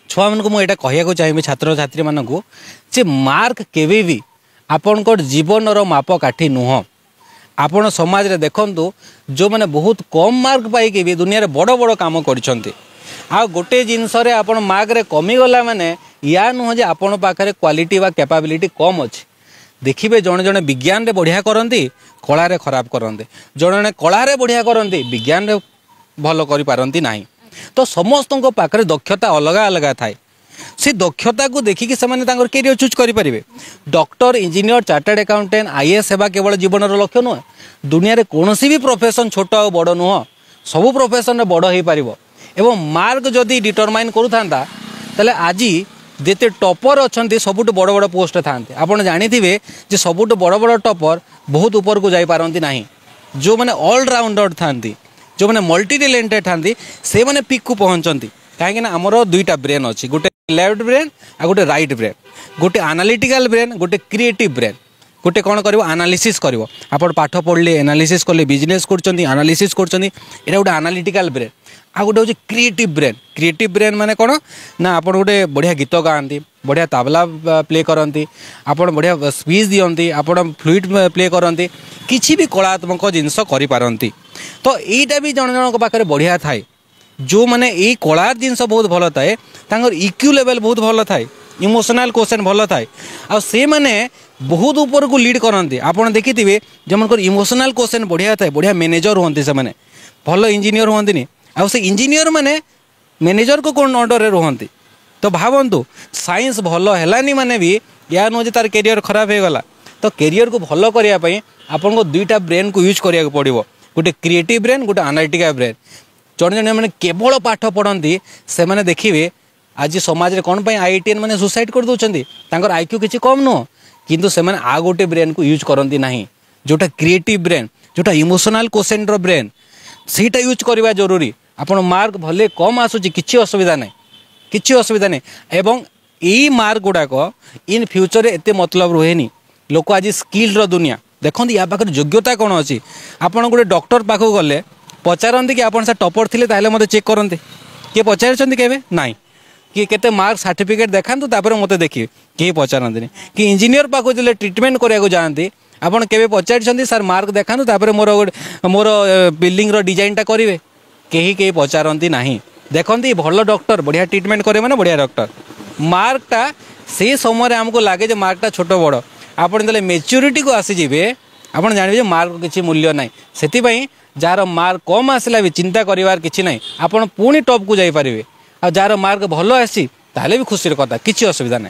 छुआ मान को मुझे कहूँ चाहिए छात्र छात्री मानक जे मार्क केवे भी आपणकर जीवन मापकाठी नुह। आपण समाज रे देखंतु जो मैंने बहुत कम मार्क पाई भी दुनिया रे बड़ बड़ काम कर गोटे जिनस आप मार्क रे कमीगला माने या नुह जे आपण पाखे क्वालिटी वा कैपेबिलिटी कम अच्छी। देखिए जड़े जड़े विज्ञान रे बढ़िया करती कला रे खराब करते, जड़े जड़े कला रे बढ़िया करती विज्ञान रे भल कर पारती नहीं। तो समस्त पाखे दक्षता अलग अलग थाए, से दक्षता को देखिकी से कैरियर चूज करेंगे। Doctor, engineer, chartered accountant, IAS सेवा केवल जीवन लक्ष्य नुह। दुनिया रे कौन भी प्रोफेशन छोट और बड़ नुह, सबू प्रोफेशन बड़ हो पार। एवं मार्क जदि डिटरमाइन करूँ आज जिते टॉपर अच्छा सबुठ बड़ बड़ पोस्ट था आपड़ जाथे जे सबुठ बड़ बड़ टॉपर बहुत ऊपर को जापारती ना। जो मैंने ऑलराउंडर था, जो मैंने मल्टी टैलेंटेड था, से मैंने पिक को पहुँचती कहीं आमर दुईटा ब्रेन अच्छी, गोटे लेफ्ट ब्रेन आ गोटे राइट ब्रेन, गोटे एनालिटिकल ब्रेन, गोटे क्रिएटिव ब्रेन। गोटे कौन कर एनालिसिस कर पाठ पढ़ले एनालिसिस कले बिजनेस कर एनालिसिस कर गोटे एनालिटिकल ब्रेन। आ गोटे हूँ क्रिएटिव ब्रेन। क्रिएटिव ब्रेन माने कौन ना आप गोटे बढ़िया गीत गाँती, बढ़िया तबला प्ले करती, आप बढ़िया स्पीच दियंती, आप फ्लूट प्ले करती, किसी भी कलात्मक जिनस करपारती। तो यहीटा भी जन जन पाखे बढ़िया थाए। जो मैंने ये कला जिनस बहुत भल थाए इक्यू लेवल बहुत भल थाए, इमोशनल क्वेश्चन भल थाए, आ से माने बहुत ऊपर को लीड करते। आपड़ देखिए जमन इमोशनल क्वेश्चन बढ़िया थाए, बढ़िया मैनेजर हुंती, से माने भल इंजीनियर हुंती आ से इंजीनियर माने मैनेजर को कौन अंडर रे रुहंती। तो भावतु साइंस भल हैलानी माने भी या नुह जे तार कैरियर खराब हो गला। तो कैरियर को भल करने आपन को दुईटा ब्रेन को यूज करिया पड़ो, गोटे क्रिएटिव ब्रेन, गोटे एनालिटिकल ब्रेन। जड़े जड़े मैंने केवल पाठ पढ़ती से मैंने देखिए आज समाज रे कौन आईआईटीएन मैंने सुसाइड कर दौरान तांकर आईक्यू किसी कम नुह, किंतु से मैंने आ गोटे ब्रेन को यूज करती ना, जोटा क्रिएटिव ब्रेन, जोटा इमोशनल क्वेश्चन ब्रेन, सीटा यूज करवा जरूरी। आपन मार्क भले कम आसूची किसी असुविधा नहीं, किसी असुविधा नहीं। एवं यही मार्क गुड़ाक इन फ्यूचर एते मतलब रुहेनी। लोक आज स्किल दुनिया देखते या पाखे योग्यता कौन अच्छी। आपड़ गोटे डॉक्टर पाख गले पचारती कि आपन से टॉपर थे ताले मते चेक करते, किए पचार केवे नाई कि केते मार्क सर्टिफिकेट देखातु तापर मते देखिए, किए पचारती। कि इंजीनियर पाख जो ट्रिटमेंट कराया जाती आपड़ केवे पचार सर मार्क देखातु तापर मोर बिल्डिंग डिजाइनटा करेंगे, कहीं पचारती ना। देखते भल डॉक्टर बढ़िया ट्रिटमेंट करे माने बढ़िया डॉक्टर। मार्कटा से समय आमको लगे मार्कटा छोट बड़ आपड़ जो मेच्योरिटी को आसीजे आप जानवे मार्क किसी मूल्य ना। से जार मार्क कम आसला भी चिंता करार कि ना, आप पुणी टॉप को जापारे। आ जार मार्क भल आसी ताले भी खुशी कथा, किसी असुविधा ना।